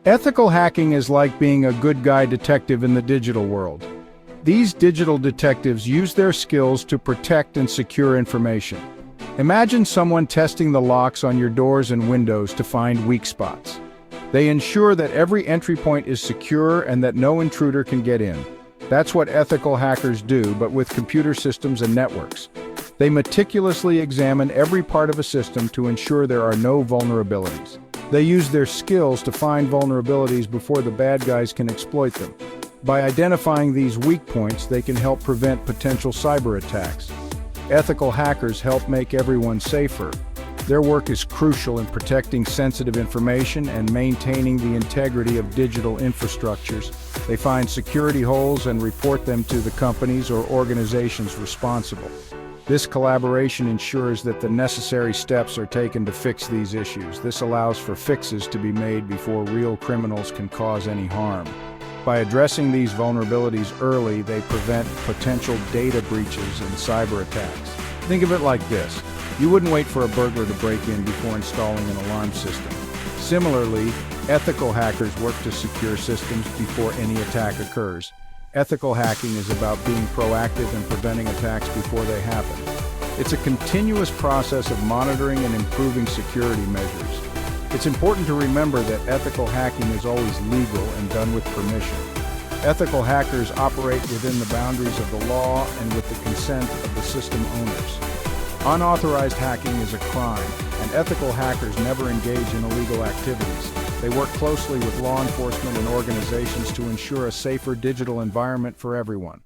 Ethical hacking is like being a good guy detective in the digital world. These digital detectives use their skills to protect and secure information. Imagine someone testing the locks on your doors and windows to find weak spots. They ensure that every entry point is secure and that no intruder can get in. That's what ethical hackers do, but with computer systems and networks. They meticulously examine every part of a system to ensure there are no vulnerabilities. They use their skills to find vulnerabilities before the bad guys can exploit them. By identifying these weak points, they can help prevent potential cyber attacks. Ethical hackers help make everyone safer. Their work is crucial in protecting sensitive information and maintaining the integrity of digital infrastructures. They find security holes and report them to the companies or organizations responsible. This collaboration ensures that the necessary steps are taken to fix these issues. This allows for fixes to be made before real criminals can cause any harm. By addressing these vulnerabilities early, they prevent potential data breaches and cyber attacks. Think of it like this. You wouldn't wait for a burglar to break in before installing an alarm system. Similarly, ethical hackers work to secure systems before any attack occurs. Ethical hacking is about being proactive and preventing attacks before they happen. It's a continuous process of monitoring and improving security measures. It's important to remember that ethical hacking is always legal and done with permission. Ethical hackers operate within the boundaries of the law and with the consent of the system owners. Unauthorized hacking is a crime, and ethical hackers never engage in illegal activities. They work closely with law enforcement and organizations to ensure a safer digital environment for everyone.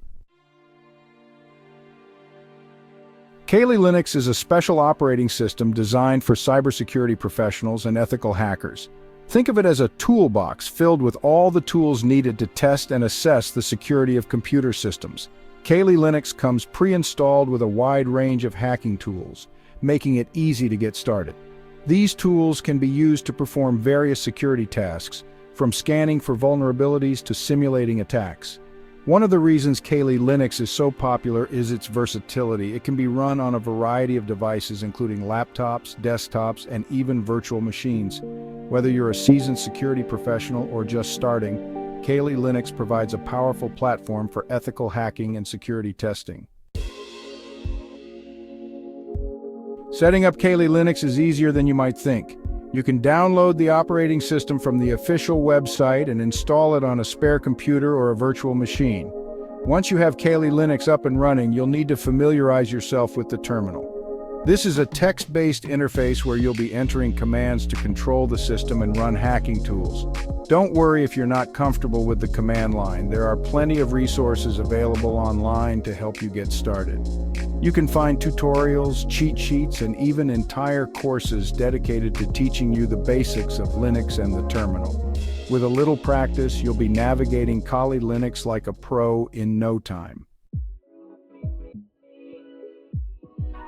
Kali Linux is a special operating system designed for cybersecurity professionals and ethical hackers. Think of it as a toolbox filled with all the tools needed to test and assess the security of computer systems. Kali Linux comes pre-installed with a wide range of hacking tools, making it easy to get started. These tools can be used to perform various security tasks, from scanning for vulnerabilities to simulating attacks. One of the reasons Kali Linux is so popular is its versatility. It can be run on a variety of devices, including laptops, desktops, and even virtual machines. Whether you're a seasoned security professional or just starting, Kali Linux provides a powerful platform for ethical hacking and security testing. Setting up Kali Linux is easier than you might think. You can download the operating system from the official website and install it on a spare computer or a virtual machine. Once you have Kali Linux up and running, you'll need to familiarize yourself with the terminal. This is a text-based interface where you'll be entering commands to control the system and run hacking tools. Don't worry if you're not comfortable with the command line. There are plenty of resources available online to help you get started. You can find tutorials, cheat sheets, and even entire courses dedicated to teaching you the basics of Linux and the terminal. With a little practice, you'll be navigating Kali Linux like a pro in no time.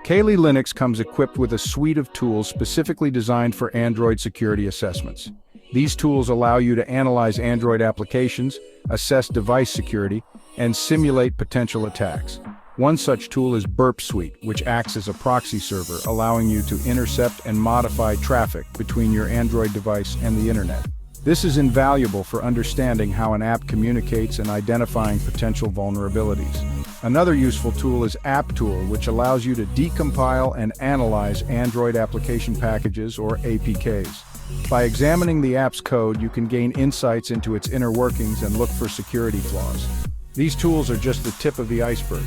Kali Linux comes equipped with a suite of tools specifically designed for Android security assessments. These tools allow you to analyze Android applications, assess device security, and simulate potential attacks. One such tool is Burp Suite, which acts as a proxy server, allowing you to intercept and modify traffic between your Android device and the internet. This is invaluable for understanding how an app communicates and identifying potential vulnerabilities. Another useful tool is App Tool, which allows you to decompile and analyze Android application packages or APKs. By examining the app's code, you can gain insights into its inner workings and look for security flaws. These tools are just the tip of the iceberg.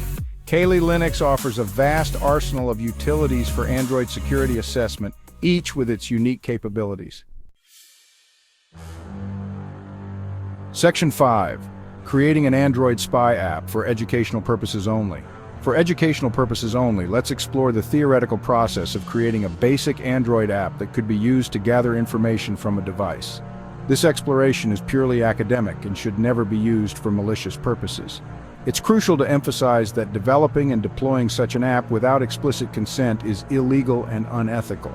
Kali Linux offers a vast arsenal of utilities for Android security assessment, each with its unique capabilities. Section 5. Creating an Android spy app for educational purposes only. For educational purposes only, let's explore the theoretical process of creating a basic Android app that could be used to gather information from a device. This exploration is purely academic and should never be used for malicious purposes. It's crucial to emphasize that developing and deploying such an app without explicit consent is illegal and unethical.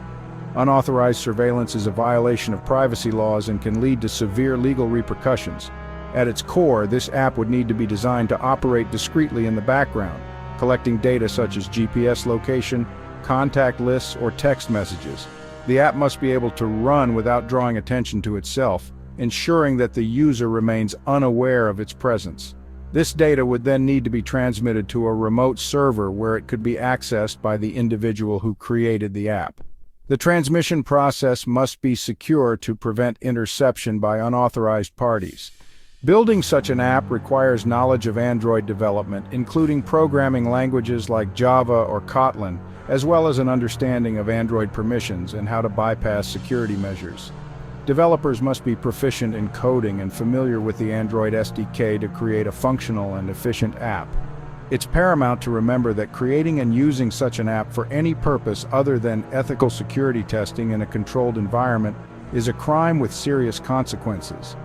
Unauthorized surveillance is a violation of privacy laws and can lead to severe legal repercussions. At its core, this app would need to be designed to operate discreetly in the background, collecting data such as GPS location, contact lists, or text messages. The app must be able to run without drawing attention to itself, ensuring that the user remains unaware of its presence. This data would then need to be transmitted to a remote server where it could be accessed by the individual who created the app. The transmission process must be secure to prevent interception by unauthorized parties. Building such an app requires knowledge of Android development, including programming languages like Java or Kotlin, as well as an understanding of Android permissions and how to bypass security measures. Developers must be proficient in coding and familiar with the Android SDK to create a functional and efficient app. It's paramount to remember that creating and using such an app for any purpose other than ethical security testing in a controlled environment is a crime with serious consequences.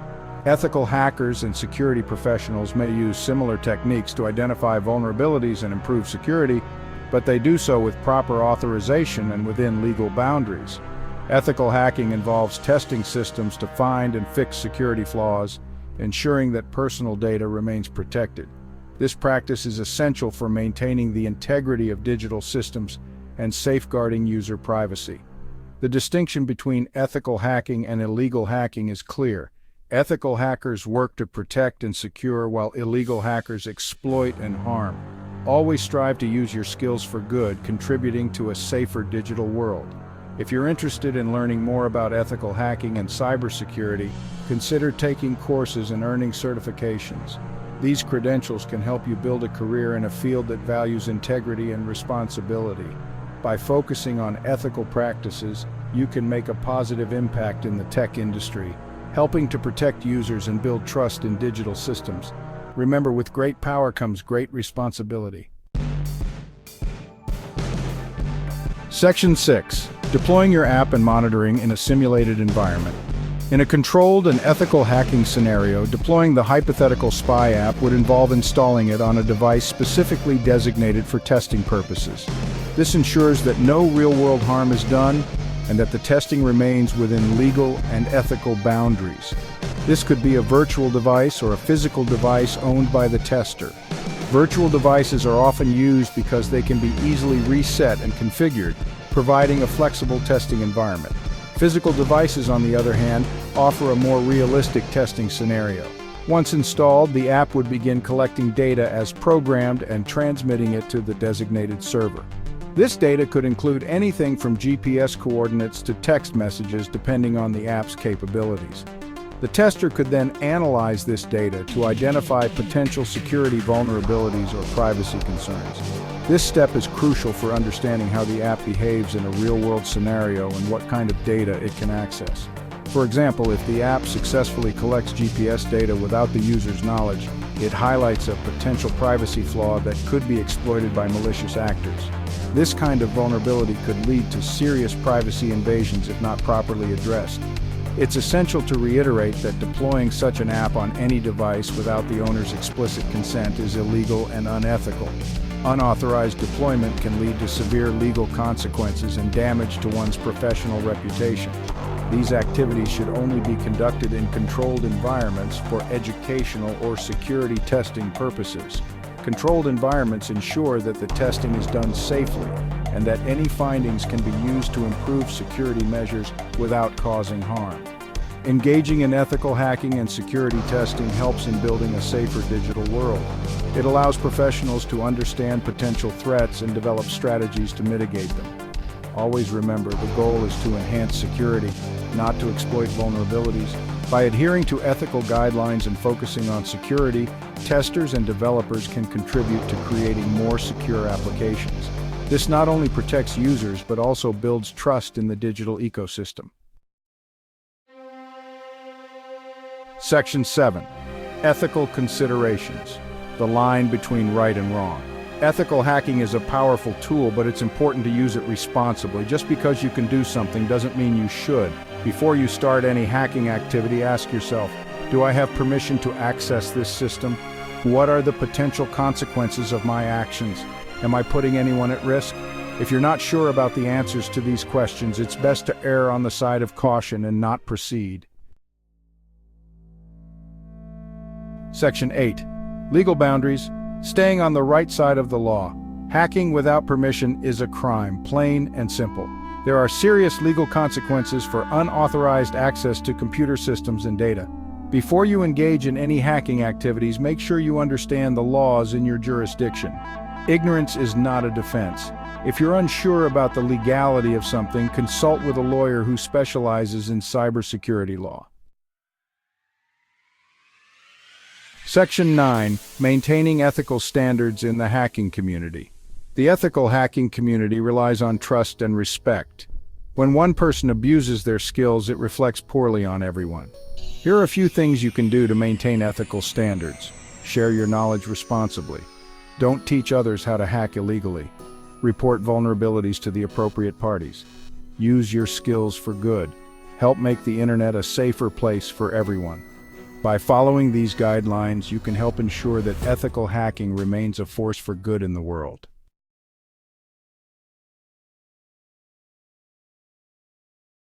Ethical hackers and security professionals may use similar techniques to identify vulnerabilities and improve security, but they do so with proper authorization and within legal boundaries. Ethical hacking involves testing systems to find and fix security flaws, ensuring that personal data remains protected. This practice is essential for maintaining the integrity of digital systems and safeguarding user privacy. The distinction between ethical hacking and illegal hacking is clear. Ethical hackers work to protect and secure, while illegal hackers exploit and harm. Always strive to use your skills for good, contributing to a safer digital world. If you're interested in learning more about ethical hacking and cybersecurity, consider taking courses and earning certifications. These credentials can help you build a career in a field that values integrity and responsibility. By focusing on ethical practices, you can make a positive impact in the tech industry, helping to protect users and build trust in digital systems. Remember, with great power comes great responsibility. Section 6. Deploying your app and monitoring in a simulated environment. In a controlled and ethical hacking scenario, deploying the hypothetical spy app would involve installing it on a device specifically designated for testing purposes. This ensures that no real-world harm is done and that the testing remains within legal and ethical boundaries. This could be a virtual device or a physical device owned by the tester. Virtual devices are often used because they can be easily reset and configured, providing a flexible testing environment. Physical devices, on the other hand, offer a more realistic testing scenario. Once installed, the app would begin collecting data as programmed and transmitting it to the designated server. This data could include anything from GPS coordinates to text messages, depending on the app's capabilities. The tester could then analyze this data to identify potential security vulnerabilities or privacy concerns. This step is crucial for understanding how the app behaves in a real-world scenario and what kind of data it can access. For example, if the app successfully collects GPS data without the user's knowledge, it highlights a potential privacy flaw that could be exploited by malicious actors. This kind of vulnerability could lead to serious privacy invasions if not properly addressed. It's essential to reiterate that deploying such an app on any device without the owner's explicit consent is illegal and unethical. Unauthorized deployment can lead to severe legal consequences and damage to one's professional reputation. These activities should only be conducted in controlled environments for educational or security testing purposes. Controlled environments ensure that the testing is done safely and that any findings can be used to improve security measures without causing harm. Engaging in ethical hacking and security testing helps in building a safer digital world. It allows professionals to understand potential threats and develop strategies to mitigate them. Always remember, the goal is to enhance security, not to exploit vulnerabilities. By adhering to ethical guidelines and focusing on security, testers and developers can contribute to creating more secure applications. This not only protects users, but also builds trust in the digital ecosystem. Section 7. Ethical considerations. The line between right and wrong. Ethical hacking is a powerful tool, but it's important to use it responsibly. Just because you can do something doesn't mean you should. Before you start any hacking activity, ask yourself, do I have permission to access this system? What are the potential consequences of my actions? Am I putting anyone at risk? If you're not sure about the answers to these questions, it's best to err on the side of caution and not proceed. Section 8. Legal boundaries. Staying on the right side of the law. Hacking without permission is a crime, plain and simple. There are serious legal consequences for unauthorized access to computer systems and data. Before you engage in any hacking activities, make sure you understand the laws in your jurisdiction. Ignorance is not a defense. If you're unsure about the legality of something, consult with a lawyer who specializes in cybersecurity law. Section 9. Maintaining ethical standards in the hacking community. The ethical hacking community relies on trust and respect. When one person abuses their skills, it reflects poorly on everyone. Here are a few things you can do to maintain ethical standards. Share your knowledge responsibly. Don't teach others how to hack illegally. Report vulnerabilities to the appropriate parties. Use your skills for good. Help make the internet a safer place for everyone. By following these guidelines, you can help ensure that ethical hacking remains a force for good in the world.